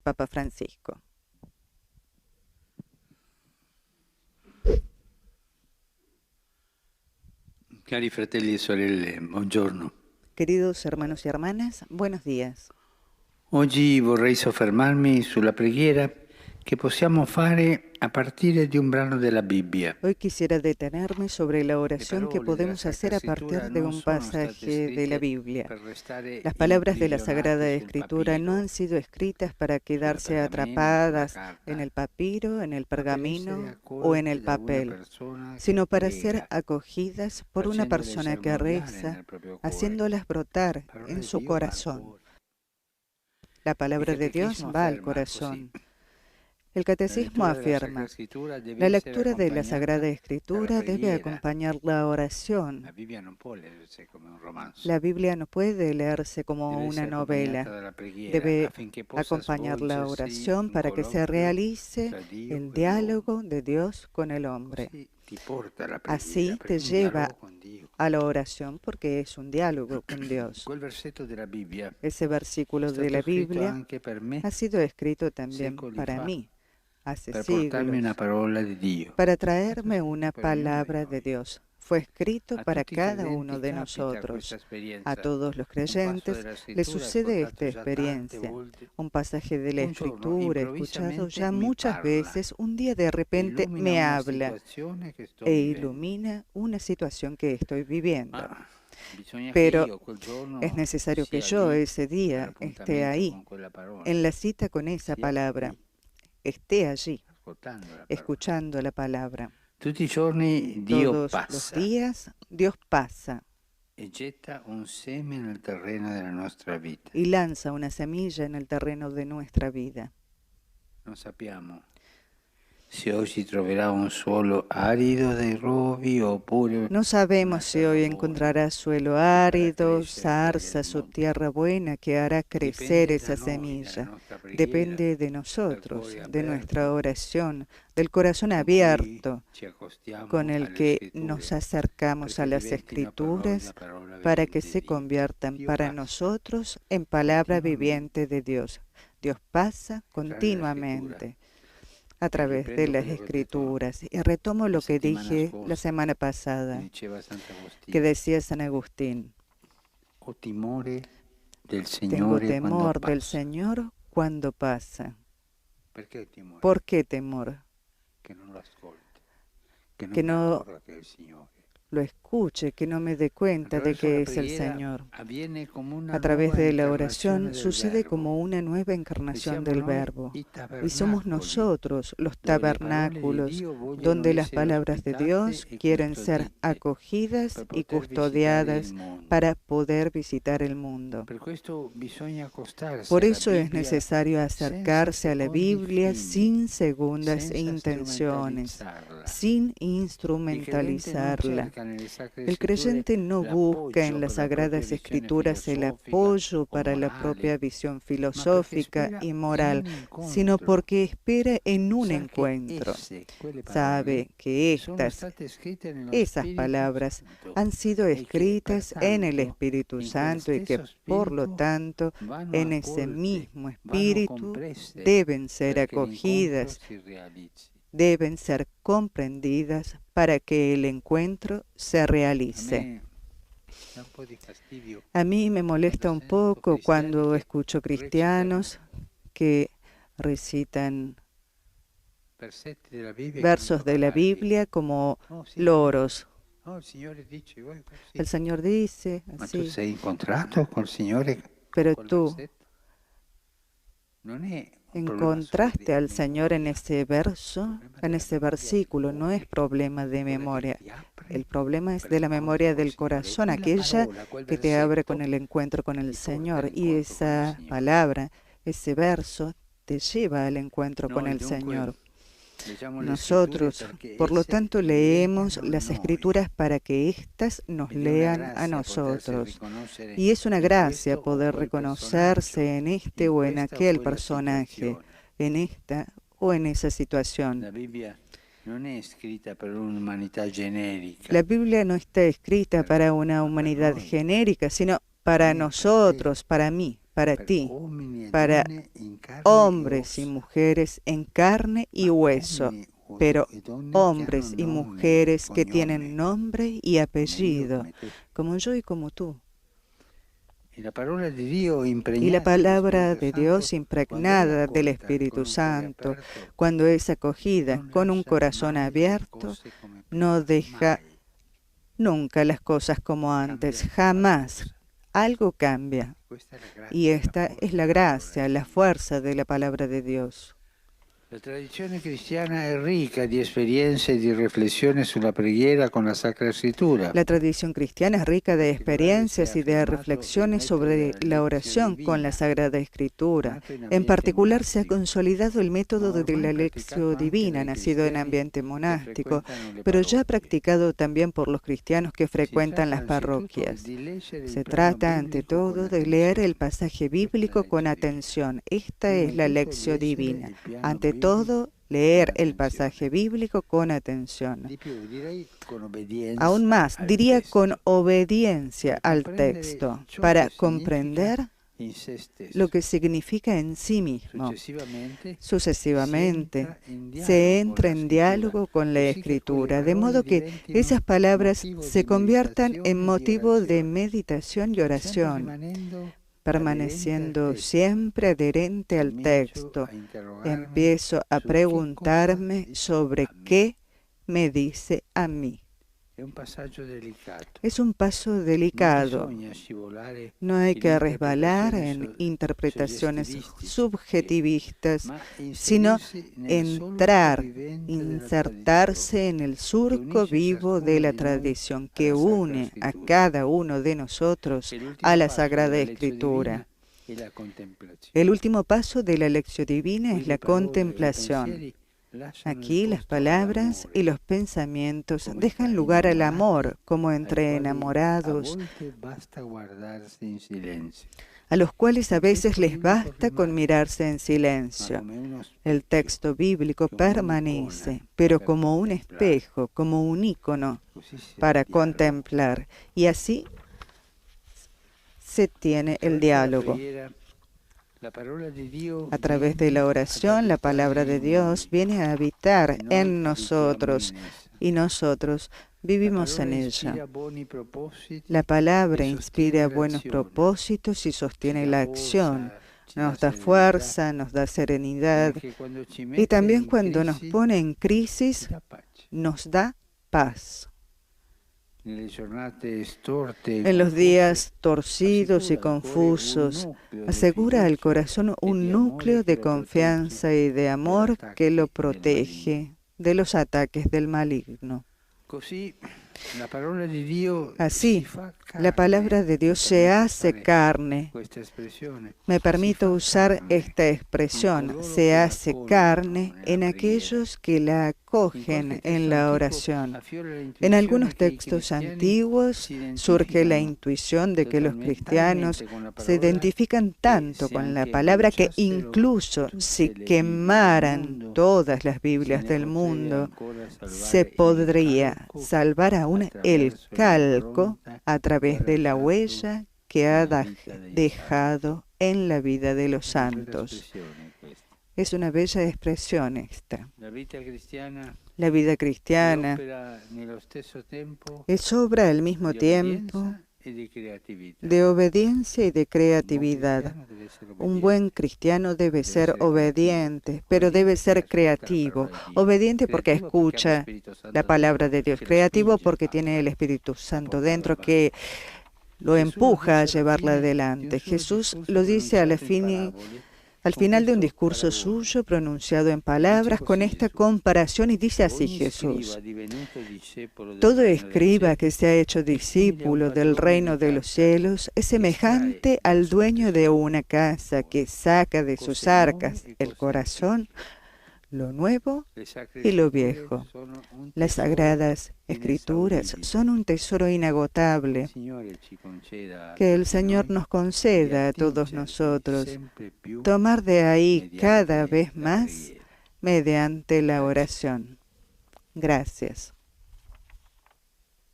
Papa Francisco. Cari fratelli e sorelle, buongiorno. Queridos hermanos y hermanas, buenos días. Oggi vorrei soffermarmi sulla preghiera che possiamo fare a partire di un brano della Bibbia. Hoy quisiera detenerme sobre la oración que parole della podemos hacer Sacra a partir Scrittura de non un sono state pasaje de la scritte Biblia. per restare Las palabras de la Sagrada imprigionati sul Escritura no papiro, han sido escritas para quedarse pergameno, atrapadas sulla carta, en el papiro, en el ma per essere pergamino o en accolte el da una papel, persona che sino para ser prega, acogidas por una facendole persona que germogliare reza, nel proprio cuore. haciéndolas brotar Parola en di su Dio va al corazón. cuore. La Il palabra de Dios Catechismo va al afferma così: corazón. El la catecismo lettura della Sacra afirma: Scrittura deve la essere lectura de la Sagrada accompagnata Escritura dalla debe preghiera. acompañar la oración. La Bibbia non può leggersi come un romanzo, La Biblia no puede leerse como deve una essere accompagnata novela, dalla preghiera debe affinché possa acompañar la svolgersi oración un para que se colloquio realice tra Dio el e l'uomo. diálogo de Dios con el hombre. Così ti porta la preghiera, Así perché te è un lleva dialogo con Dio. a la oración porque es un diálogo con Dios. Quel versetto della Bibbia Ese è versículo de stato la scritto Biblia anche per me ha sido escrito también secoli para fa, mí, hace per portarmi una siglos, parola di Dio. para traerme Questo una per ognuno di palabra de noi. Dios. Fue escrito A para tutti i cada uno credenti de capita questa nosotros. A esperienza. todos los Un passo creyentes della les scrittura sucede ascoltato esta già tante experiencia. volte. Un pasaje de la Un giorno Escritura escuchado improvvisamente ya mi muchas parla veces, un día de e repente illumina me una habla situazione che sto e vivendo. ilumina una situación que estoy viviendo. Ma bisogna che Pero io quel es giorno necesario que sia yo lì ese día esté nell'appuntamento ahí, con quella parola, en la cita con esa sia palabra, lì esté allí, ascoltando la parola. escuchando la palabra. Tutti i giorni Dio Todos los passa días Dios pasa e getta un seme nel terreno della nostra vita. y lanza una semilla en el terreno de nuestra vida. Non sappiamo se oggi troverà un suolo arido dei rovi oppure No una sabemos si terra hoy buona encontrará suelo che farà árido, crescere quella del zarzas o monte. tierra buena que hará crecer Dipende da esa noi, dalla semilla. nostra preghiera, Depende de dal nosotros, cuore de nuestra aperto oración, del corazón con cui abierto ci accostiamo con el alle que scritture, nos acercamos a perché las diventino per noi la Escrituras parola para que vivente se di Dio. conviertan Dio para passa nosotros en palabra continuamente viviente de Dios. Dios pasa a través della scrittura. continuamente a E través de riprendo las quello che ho detto Escrituras. Y retomo la lo que settimana dije la scorsa, semana che pasada, diceva que Sant'Agostino. decía San Agustín: Ho timore del tengo Signore quando temor del passa. Señor cuando pasa. Perché ho timore? ¿Por qué temor? Che non lo ascolti, che non Que mi no accorga che è il Signore. lo escuche, que no me dé cuenta de Attraverso la que es el preghiera Señor. avviene come A una través nuova de la incarnazione oración del sucede Verbo. como una nueva E encarnación siamo del noi Verbo. i Y somos tabernacoli nosotros los dove le parole di tabernáculos Dio vogliono donde las essere palabras de ospitate Dios e quieren ser custodite acogidas per y poter visitare il custodiadas mondo. para poder visitar el mundo. Per questo bisogna accostarsi Por alla eso es Bibbia necesario senza acercarse a la secondi Biblia fini, sin segundas senza intenciones, strumentalizzarla. sin Il credente non instrumentalizarla. cerca nelle Sacre El Scritture creyente no busca en l'appoggio las per la propria Sagradas visione Escrituras el filosofica apoyo o para la morale, propia visión ma perché filosófica spera y in moral, un sino incontro. porque espera en un Sa che encuentro. esse, quelle parole, Sabe que sono state scritte nello esas Spirito palabras Santo han sido e che escritas en el pertanto Espíritu in quel Santo y que stesso por lo Spirito tanto vanno en ese accolte, mismo vanno Espíritu comprese deben ser perché l'incontro acogidas, si realizzi. deben ser comprendidas para que el encuentro se A realice. me dà un po' di fastidio A mí me molesta un quando sento poco cristiani cuando che escucho recitano cristianos que recitan versetti della Bibbia come versos de la pappagalli. Biblia como Oh Signore, loros. oh, il Signore dice, voi così. El Señor dice Ma tu así, sei incontrato col Signore con pero quel tú versetto? Non è un problema solo di encontraste al Señor en memoria, ese verso, il problema en della ese memoria versículo, no es cuore, problema de quella che memoria. ti apre El problema es per de la l'incontro memoria col del Signore. E corazón, quella aquella parola, quel que te abre versetto con el encuentro con el ti porta Señor. Y all'incontro con il esa Signore. palabra, ese verso, te lleva al encuentro con Noi el dunque Señor. leggiamo le scritture Nosotros, perché por lo esse tanto, leemos leggano a las noi. Escrituras para que éstas nos Ed è una lean a grazia potersi nosotros. riconoscere Y es una in gracia questo o poder quel reconocerse personaggio, en este in o en questa o aquel quella personaje, situazione. en esta o en esa situación. La Bibbia non è scritta per un'umanità generica, La Biblia no está escrita para una ma per humanidad noi, genérica, sino per para me, per te. nosotros, para mí, para ti, para hombres y mujeres en carne y hueso, pero hombres y mujeres que tienen nombre y apellido, como yo y como tú. Y la palabra de Dios impregnada del Espíritu Santo, cuando es acogida con un corazón abierto, no deja nunca las cosas como antes, jamás. Algo cambia. Y esta es la gracia, la fuerza de la palabra de Dios. La tradizione cristiana è ricca di esperienze e di riflessioni sulla preghiera con la Sacra Escritura. La tradición cristiana es rica de experiencias y de reflexiones sobre la oración con la Sagrada Escritura. En particular, se ha consolidado el método de la lección divina, nacido en ambiente monástico, pero ya practicado también por los cristianos que frecuentan las parroquias. Se trata, ante todo, de leer el pasaje bíblico con atención. Esta es la lección divina. Ante todo, leer el pasaje bíblico con atención. Aún más, diría con obediencia al texto, para comprender lo que significa en sí mismo. Sucesivamente, se entra en diálogo con la Escritura, de modo que esas palabras se conviertan en motivo de meditación y oración. Permaneciendo siempre adherente al texto, empiezo a preguntarme sobre qué me dice a mí. Es un paso delicado. No hay que resbalar en interpretaciones subjetivistas, sino entrar, insertarse en el surco vivo de la tradición que une a cada uno de nosotros a la Sagrada Escritura. El último paso de la lección divina es la contemplación. Aquí las palabras y los pensamientos dejan lugar al amor, como entre enamorados, a los cuales a veces les basta con mirarse en silencio. El texto bíblico permanece, pero como un espejo, como un ícono para contemplar, y así se tiene el diálogo. A través de la oración, la palabra de Dios viene a habitar en nosotros y nosotros vivimos en ella. La palabra inspira buenos propósitos y sostiene la acción. Nos da fuerza, nos da serenidad y también cuando nos pone en crisis, nos da paz. En los días torcidos y confusos, asegura al corazón un núcleo de confianza y de amor que lo protege de los ataques del maligno. Así, la palabra de Dios se hace carne. Me permito usar esta expresión, se hace carne en aquellos que la acogen en la oración. En algunos textos antiguos surge la intuición de que los cristianos se identifican tanto con la palabra que incluso si quemaran todas las Biblias del mundo, se podría salvar aún el calco a través de la huella que ha dejado en la vida de los santos. Es una bella expresión esta. La vida cristiana es obra al mismo tiempo de obediencia y de creatividad. Un buen cristiano debe ser obediente, pero debe ser creativo. Obediente porque escucha la palabra de Dios. Creativo porque tiene el Espíritu Santo dentro que lo empuja a llevarla adelante. Jesús lo dice al final de un discurso suyo pronunciado en palabras con esta comparación y dice así Jesús: todo escriba que se ha hecho discípulo del reino de los cielos es semejante al dueño de una casa que saca de sus arcas el corazón, lo nuevo y lo viejo. Las Sagradas Escrituras son un tesoro inagotable que el Señor nos conceda a todos nosotros, tomar de ahí cada vez más mediante la oración. Gracias.